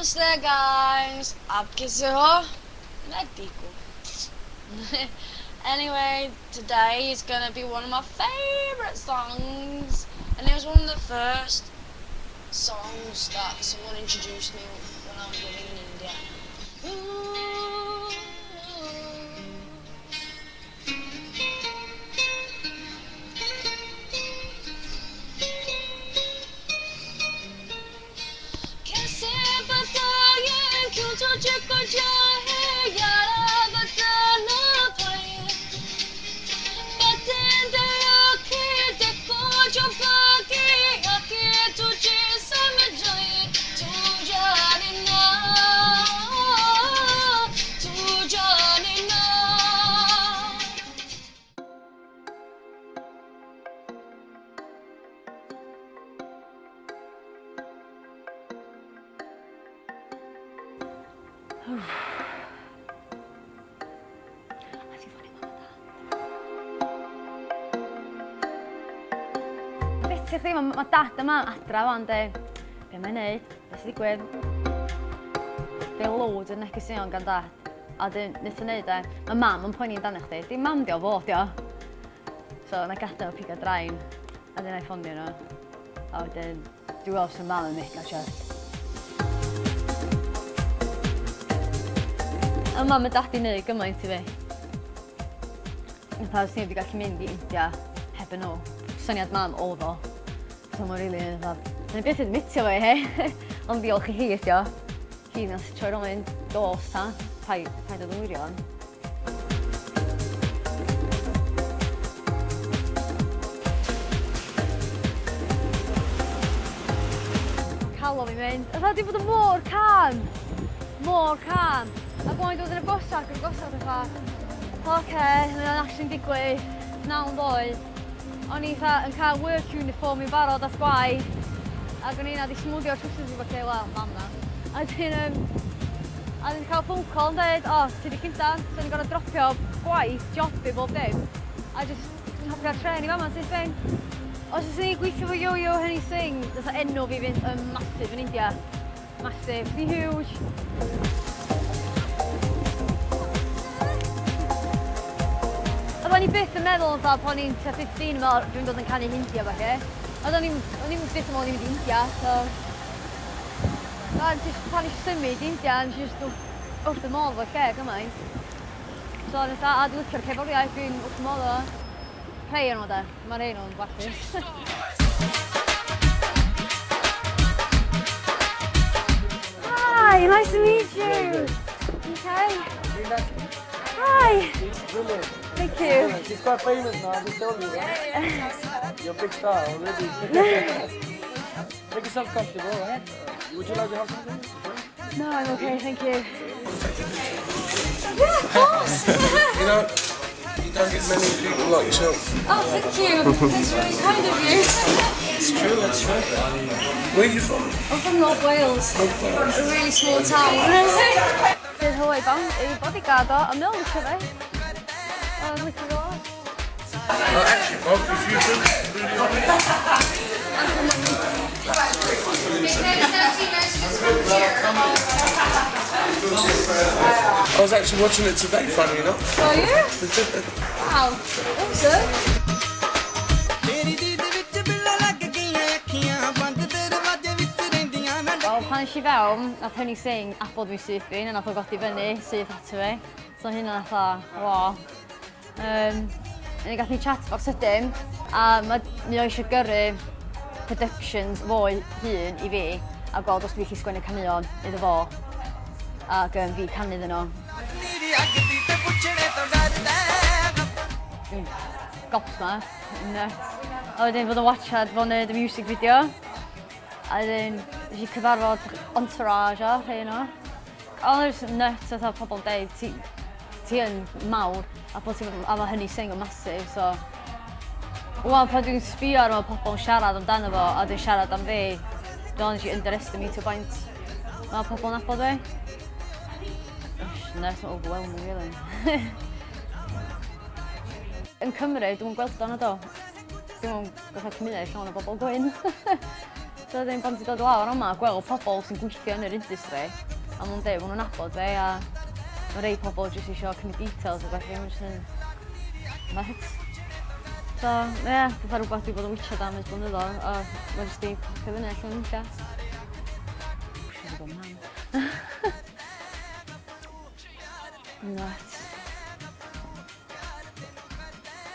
Namaste guys, आप कैसे हो? मैं ठीक हूँ. Anyway, today is gonna be one of my favorite songs, and it was one of the first songs that someone introduced me when I was living in India. कैसे बताएं क्यों तुझको चाहे यारा बता ना पाए बतेंदे आँखें देखो जो बाकी आँखें तुझे समझ जाए तू जाने ना Basically, mae dad a mam adra fan de, be mae'n neud, beth sydd digwydd. Be loads yn negeseuon gan dad. A dyn, nid yn neud e, mae mam yn poeni amdano chdi. Di mam di o fod di o. So, na gadael o pigo draen. A dyn na'i ffondio nhw. A wedyn, dwi'n weld sy'n mam yn mega siarad. A mam a dad i neud gymaint i fi. Fatha, os ni wedi gallu mynd i India heb yn nhw. Syniad mam o fo. So mae'n rili yn fatha, dwi'n beth yn admitio fe, he? Ond diolch i hi ydi o. Hi nath troi rhywun dos ta, paid o ddwyrion. Calo fi mynd. Ytha di bod yn mor can. Mor can. A boi'n dod yn y gosach yn fatha, oce, mae'n actually'n digwydd, 9 oed. O'n i yn cael work uniform i barod at gwaith, ac o'n i'n adeg smwdio'r trwsys i fod wel, mam na. A dyn cael phone call yn dweud, o, ti di cynta, so ni'n gorau dropio gwaith, job i bob dim. A just hopio'r tren i fama, sy'n fein. Os ydyn ni'n gweithio fo Yo Yo Honey Singh, dyna enw fi fynd yn massive yn India. Massive, di huge. O'n i byth yn meddwl yn pan i'n 15 yn meddwl dwi'n dod yn canu India bach e. Ond o'n i'n byth yn meddwl i'n mynd i India, so... Pan i'n symud i India, o'n i'n just wrth y modd o'r lle gymaint. So o'n i'n a dwi'n licio'r ceforiaeth, dwi'n wrth y modd o. Rhai o'n o da, mae'r un o'n warthus. Hi, nice to meet you. Okay. Hi. Brilliant. Thank you. She's quite famous now, I just told you, right? Yeah. You're a big star already. Make yourself comfortable, right? Would you like to have something? No, I'm okay, thank you. Yeah, of course. You know, you don't get many people like yourself. Oh, thank you. That's really kind of you. It's true, that's true. Where are you from? I'm from North Wales. A really small town. Dwi'n hwyl i bodyguard o, a mil licio fe. O'n licio fe lot. Actually, Bob, if you could really I was actually watching it today, funny enough. Are you? Wow, awesome. Wel, pan eisiau fewn, nath Honey Singh abod mi syth fi, a nath o godi fyny, syth ato fi. So hynna nath wow. Ni gath ni chatbox ydyn, a mi o eisiau gyrru productions fo'i hun i fi, a gweld os dwi chi sgwennu canuon iddo fo, ac fi canu iddyn nhw. Gobsmack, nuts. A wedyn fod yn watchad fo'n neud y music video. A wedyn, nes i cyfarfod entourage o, rhai yno. Ond it's nuts, oedd pobl yn deud, ti yn mawr, a mae Honey Singh yn massive, so... Wel, pan dwi'n sbio ar pobl yn siarad amdano fo, a dwi'n siarad am fi, dwi'n nes i underestimate o baint. Mae pobl yn abod fi. Nuts, mae'n overwhelming, really. Yn Cymru, dwi'n gweld o'n o do. Dwi'n gweld cymuned llawn o bobl gwyn. So wedyn pan ti'n dod lawr yma, gweld pobl sy'n gweithio yn yr industry, a ma'n dweud bod nhw'n nabod fe, a mae rei pobl jyst eisiau cymryd details o beth, mae'n jyst yn met. So, ie, fatha rhywbeth dwi bod yn wytio am ys blynyddoedd, a mae'n jyst i pacio fyny allan yn lle. Siarad bod mam. Nuts.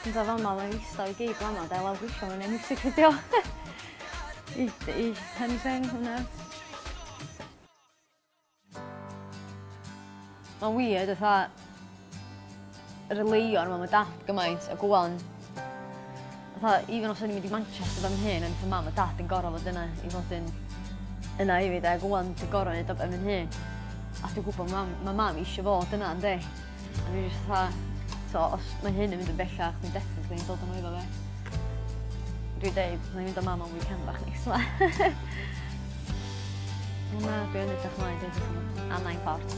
Yn dda fama, mae'n eistedd i gig fama, da lawr gwisio mewn ei music video. I Honey Singh, hwnna. Mae'n weird, fatha, yr leion yma, mae dad gymaint, a gwan. Fatha, even os o'n i'n mynd i Manchester fan hyn, yn mam a dad yn gorau fod yna, i fod yn yna i fi, a gwan ti'n gorau wneud o fan hyn. A dwi'n gwybod mae mam eisiau fod yna, ynddi. A dwi'n just fatha, so, os mae hyn yn mynd yn bellach, dwi'n definitely yn dod yn efo fe. Dwi'n dweud, byddai'n mynd o mam am weekend bach neis yma. Na, dwi'n edrych mlaen, dwi'n edrych am 9 ffordd.